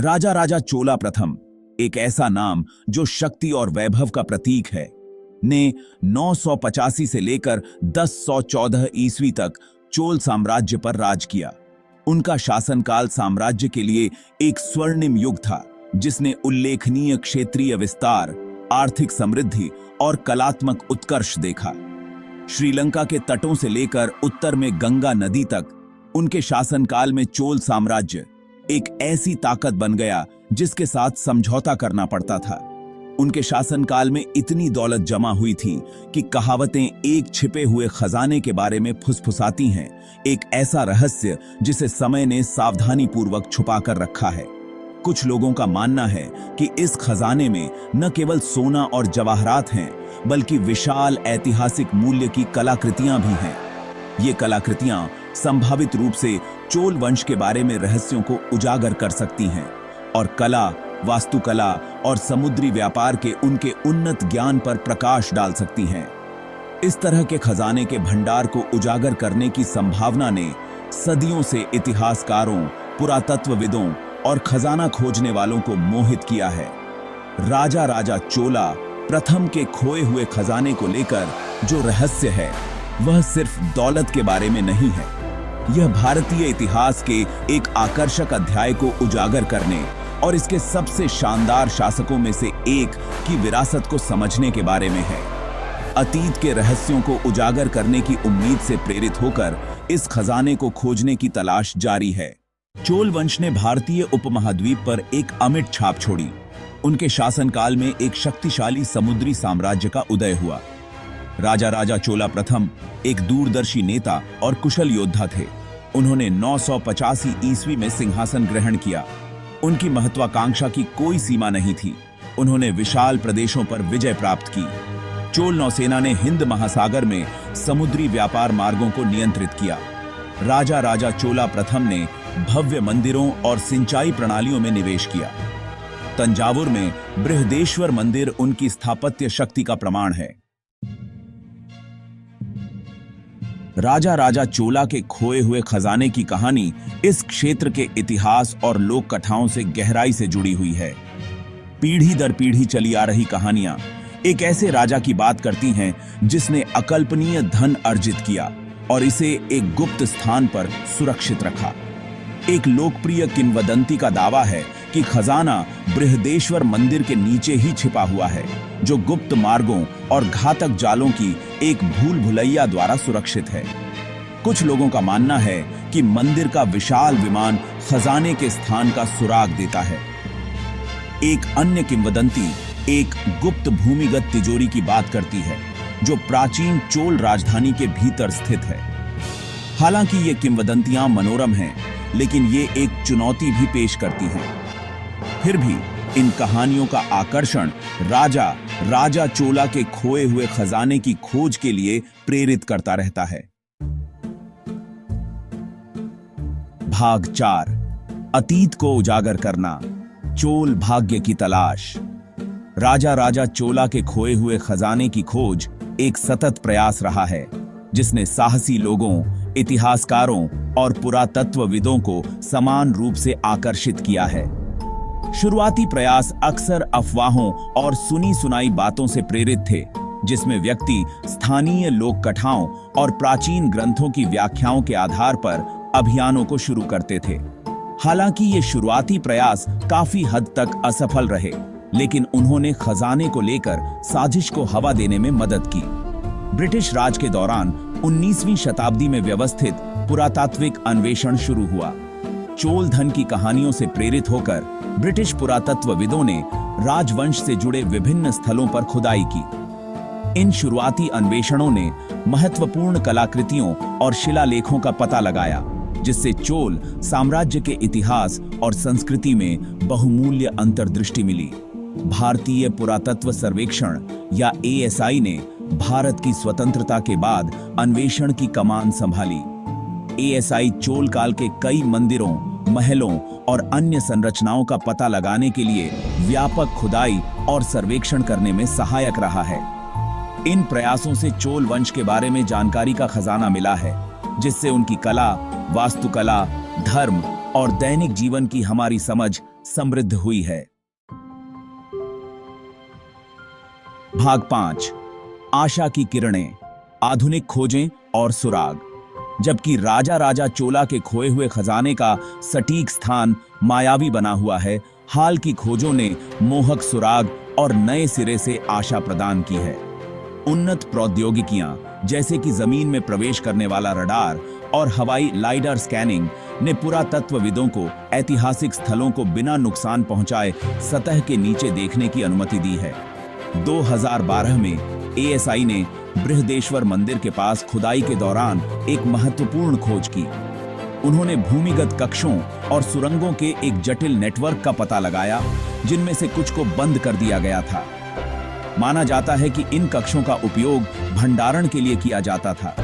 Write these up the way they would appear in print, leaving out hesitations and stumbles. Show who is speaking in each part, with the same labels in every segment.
Speaker 1: राजा राजा चोला प्रथम, एक ऐसा नाम जो शक्ति और वैभव का प्रतीक है, ने 985 से लेकर 1014 ईस्वी तक चोल साम्राज्य पर राज किया। उनका शासनकाल साम्राज्य के लिए एक स्वर्णिम युग था, जिसने उल्लेखनीय क्षेत्रीय विस्तार, आर्थिक समृद्धि और कलात्मक उत्कर्ष देखा। श्रीलंका के तटों से लेकर उत्तर में गंगा नदी तक उनके शासनकाल में चोल साम्राज्य एक ऐसी ताकत बन गया जिसके साथ समझौता करना पड़ता था। उनके शासनकाल में इतनी दौलत जमा हुई थी कि कहावतें एक छिपे हुए खजाने के बारे में फुसफुसाती हैं, एक ऐसा रहस्य जिसे समय ने सावधानी पूर्वक छुपा कर रखा है। कुछ लोगों का मानना है कि इस खजाने में न केवल सोना और जवाहरात हैं, बल्कि विशाल ऐतिहासिक मूल्य की कलाकृतियां भी हैं। ये कलाकृतियां संभावित रूप से चोल वंश के बारे में रहस्यों को उजागर कर सकती हैं और कला, वास्तुकला और समुद्री व्यापार के उनके उन्नत ज्ञान पर प्रकाश डाल सकती हैं। इस तरह के खजाने के भंडार को उजागर करने की संभावना ने सदियों से इतिहासकारों, पुरातत्वविदों और खजाना खोजने वालों को मोहित किया है। राजा राजा चोला प्रथम के खोए हुए खजाने को लेकर जो रहस्य है, वह सिर्फ दौलत के बारे में नहीं है। यह भारतीय इतिहास के एक आकर्षक अध्याय को उजागर करने और इसके सबसे शानदार शासकों में से एक की विरासत को समझने के बारे में है। अतीत के रहस्यों को उजागर करने की उम्मीद से प्रेरित होकर इस खजाने को खोजने की तलाश जारी है। चोल वंश ने भारतीय उपमहाद्वीप पर एक अमिट छाप छोड़ी। उनके शासनकाल में एक शक्तिशाली समुद्री साम्राज्य का उदय हुआ। राजा राजा चोला प्रथम एक दूरदर्शी नेता और कुशल योद्धा थे। उन्होंने 985 ईस्वी में सिंहासन ग्रहण किया। उनकी महत्वाकांक्षा की कोई सीमा नहीं थी। उन्होंने विशाल प्रदेशों पर विजय प्राप्त की। चोल नौसेना ने हिंद महासागर में समुद्री व्यापार मार्गों को नियंत्रित किया। राजा राजा चोला प्रथम ने भव्य मंदिरों और सिंचाई प्रणालियों में निवेश किया। तंजावुर में बृहदेश्वर मंदिर उनकी स्थापत्य शक्ति का प्रमाण है। राजा राजा चोला के खोए हुए खजाने की कहानी इस क्षेत्र के इतिहास और लोक कथाओं से गहराई से जुड़ी हुई है। पीढ़ी दर पीढ़ी चली आ रही कहानियां एक ऐसे राजा की बात करती हैं जिसने अकल्पनीय धन अर्जित किया और इसे एक गुप्त स्थान पर सुरक्षित रखा। एक लोकप्रिय किंवदंती का दावा है कि खजाना बृहदेश्वर मंदिर के नीचे ही छिपा हुआ है, जो गुप्त मार्गों और घातक जालों की एक भूल भुलैया द्वारा सुरक्षित है। कुछ लोगों का मानना है कि मंदिर का विशाल विमान खजाने के स्थान का सुराग देता है। एक अन्य किंवदंती एक गुप्त भूमिगत तिजोरी की बात करती है, जो प्राचीन चोल राजधानी के भीतर स्थित है। हालांकि ये किंवदंतियां मनोरम हैं, लेकिन ये एक चुनौती भी पेश करती हैं। फिर भी इन कहानियों का आकर्षण राजा राजा चोला के खोए हुए खजाने की खोज के लिए प्रेरित करता रहता है। भाग 4, अतीत को उजागर करना, चोल भाग्य की तलाश। राजा राजा चोला के खोए हुए खजाने की खोज एक सतत प्रयास रहा है, जिसने साहसी लोगों, इतिहासकारों और पुरातत्वविदों को समान रूप से आकर्षित किया है। शुरुआती प्रयास अक्सर अफवाहों और सुनी सुनाई बातों से प्रेरित थे, जिसमें व्यक्ति स्थानीय लोक कथाओं और प्राचीन ग्रंथों की व्याख्याओं के आधार पर अभियानों को शुरू करते थे। हालांकि ये शुरुआती प्रयास काफी हद तक असफल रहे, लेकिन उन्होंने खजाने को लेकर साजिश को हवा देने में मदद की। ब्रिटिश राज के दौरान 19वीं शताब्दी में व्यवस्थित पुरातात्विक अन्वेषण शुरू हुआ। चोल धन की कहानियों से प्रेरित होकर ब्रिटिश पुरातत्वविदों ने राजवंश से जुड़े विभिन्न स्थलों पर खुदाई की। इन शुरुआती अन्वेषणों ने महत्वपूर्ण कलाकृतियों और शिलालेखों का पता लगाया, जिससे चोल साम्राज्य के इतिहास और संस्कृति में बहुमूल्य अंतर्दृष्टि मिली। भारतीय पुरातत्व सर्वेक्षण या ASI ने भारत की स्वतंत्रता के बाद अन्वेषण की कमान संभाली। ASI चोल काल के कई मंदिरों, महलों और अन्य संरचनाओं का पता लगाने के लिए व्यापक खुदाई और सर्वेक्षण करने में सहायक रहा है। इन प्रयासों से चोल वंश के बारे में जानकारी का खजाना मिला है, जिससे उनकी कला, वास्तुकला, धर्म और दैनिक जीवन की हमारी समझ समृद्ध हुई है। भाग 5, आशा की किरणें, आधुनिक खोजें और सुराग। जबकि राजा राजा चोला के खोए हुए खजाने का सटीक स्थान मायावी बना हुआ है, हाल की खोजों ने मोहक सुराग और नए सिरे से आशा प्रदान की है। उन्नत प्रौद्योगिकियां जैसे कि जमीन में प्रवेश करने वाला रडार और हवाई लाइडर स्कैनिंग ने पुरातत्वविदों को ऐतिहासिक स्थलों को बिना नुकसान पहुंचाए सतह के नीचे देखने की अनुमति दी है। 2012 में एएसआई ने बृहदेश्वर मंदिर के पास खुदाई के दौरान एक महत्वपूर्ण खोज की। उन्होंने भूमिगत कक्षों और सुरंगों के एक जटिल नेटवर्क का पता लगाया, जिनमें से कुछ को बंद कर दिया गया था। माना जाता है कि इन कक्षों का उपयोग भंडारण के लिए किया जाता था,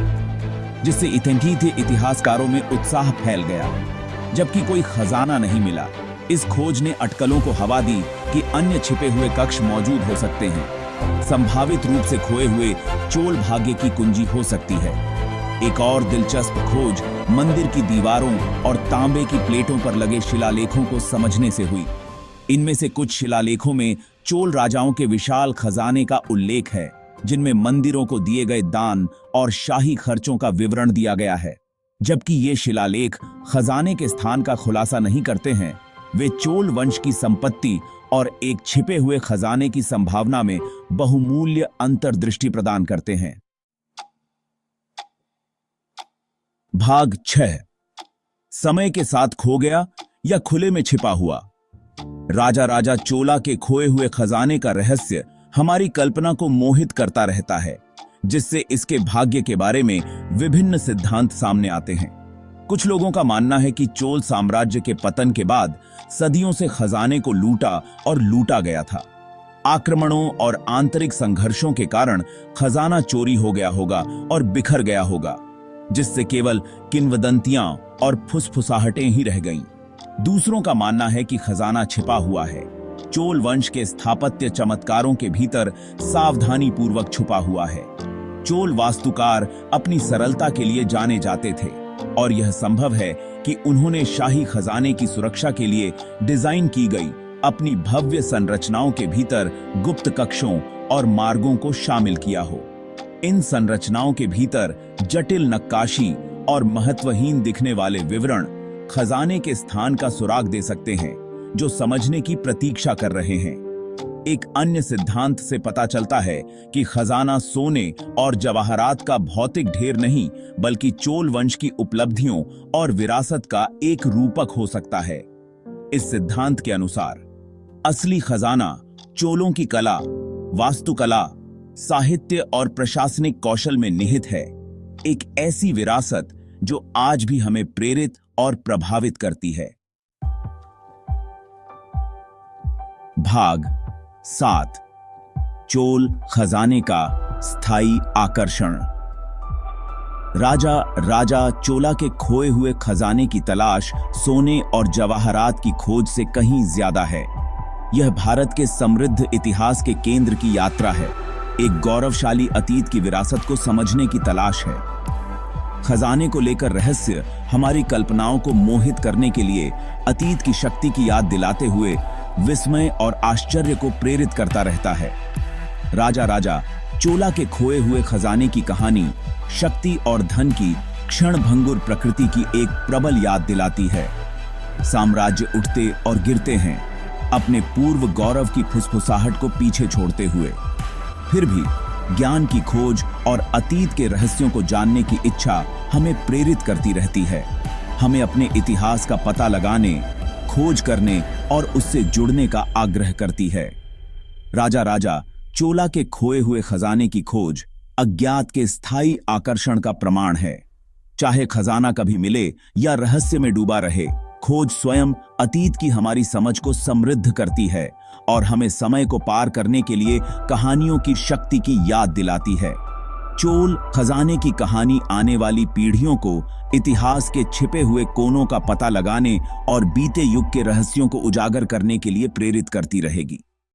Speaker 1: जिससे इतिहासकारों में उत्साह फैल गया। जबकि कोई खजाना नहीं मिला, इस खोज ने अटकलों को हवा दी कि अन्य छिपे हुए कक्ष मौजूद हो सकते हैं। संभावित रूप से खोए हुए चोल भाग्य की कुंजी हो सकती है। एक और दिलचस्प खोज मंदिर की दीवारों और तांबे की प्लेटों पर लगे शिलालेखों को समझने से हुई। इनमें से कुछ शिलालेखों में चोल राजाओं के विशाल खजाने का उल्लेख है, जिनमें मंदिरों को दिए गए दान और शाही खर्चों का विवरण दिया गया है। जबकि ये शिलालेख खजाने के स्थान का खुलासा नहीं करते हैं, वे चोल वंश की संपत्ति और एक छिपे हुए खजाने की संभावना में बहुमूल्य अंतर्दृष्टि प्रदान करते हैं। भाग 6, समय के साथ खो गया या खुले में छिपा हुआ। राजा राजा चोला के खोए हुए खजाने का रहस्य हमारी कल्पना को मोहित करता रहता है, जिससे इसके भाग्य के बारे में विभिन्न सिद्धांत सामने आते हैं। कुछ लोगों का मानना है कि चोल साम्राज्य के पतन के बाद सदियों से खजाने को लूटा गया था। आक्रमणों और आंतरिक संघर्षों के कारण खजाना चोरी हो गया होगा और बिखर गया होगा, जिससे केवल किंवदंतियां और फुसफुसाहटें ही रह गईं। दूसरों का मानना है कि खजाना छिपा हुआ है, चोल वंश के स्थापत्य चमत्कारों के भीतर सावधानी पूर्वक छुपा हुआ है। चोल वास्तुकार अपनी सरलता के लिए जाने जाते थे, और यह संभव है कि उन्होंने शाही खजाने की सुरक्षा के लिए डिजाइन की गई अपनी भव्य संरचनाओं के भीतर गुप्त कक्षों और मार्गों को शामिल किया हो। इन संरचनाओं के भीतर जटिल नक्काशी और महत्वहीन दिखने वाले विवरण खजाने के स्थान का सुराग दे सकते हैं, जो समझने की प्रतीक्षा कर रहे हैं। एक अन्य सिद्धांत से पता चलता है कि खजाना सोने और जवाहरात का भौतिक ढेर नहीं, बल्कि चोल वंश की उपलब्धियों और विरासत का एक रूपक हो सकता है। इस सिद्धांत के अनुसार असली खजाना चोलों की कला, वास्तुकला, साहित्य और प्रशासनिक कौशल में निहित है। एक ऐसी विरासत जो आज भी हमें प्रेरित और प्रभावित करती है। भाग 7, चोल खजाने का स्थायी आकर्षण। राजा राजा चोला के खोए हुए खजाने की तलाश सोने और जवाहरात की खोज से कहीं ज्यादा है। यह भारत के समृद्ध इतिहास के केंद्र की यात्रा है, एक गौरवशाली अतीत की विरासत को समझने की तलाश है। खजाने को लेकर रहस्य हमारी कल्पनाओं को मोहित करने के लिए अतीत की शक्ति की याद दिलाते हुए विस्मय और आश्चर्य को प्रेरित करता रहता है। राजा राजा चोला के खोए हुए खजाने की कहानी शक्ति और धन की क्षणभंगुर प्रकृति की एक प्रबल याद दिलाती है। साम्राज्य उठते और गिरते हैं, अपने पूर्व गौरव की फुसफुसाहट को पीछे छोड़ते हुए। फिर भी ज्ञान की खोज और अतीत के रहस्यों को जानने की इच्छा हमें प्रेरित करती रहती है, हमें अपने इतिहास का पता लगाने, खोज करने और उससे जुड़ने का आग्रह करती है। राजा राजा चोला के खोए हुए खजाने की खोज अज्ञात के स्थायी आकर्षण का प्रमाण है। चाहे खजाना कभी मिले या रहस्य में डूबा रहे, खोज स्वयं अतीत की हमारी समझ को समृद्ध करती है और हमें समय को पार करने के लिए कहानियों की शक्ति की याद दिलाती है। चोल खजाने की कहानी आने वाली पीढ़ियों को इतिहास के छिपे हुए कोनों का पता लगाने और बीते युग के रहस्यों को उजागर करने के लिए प्रेरित करती रहेगी।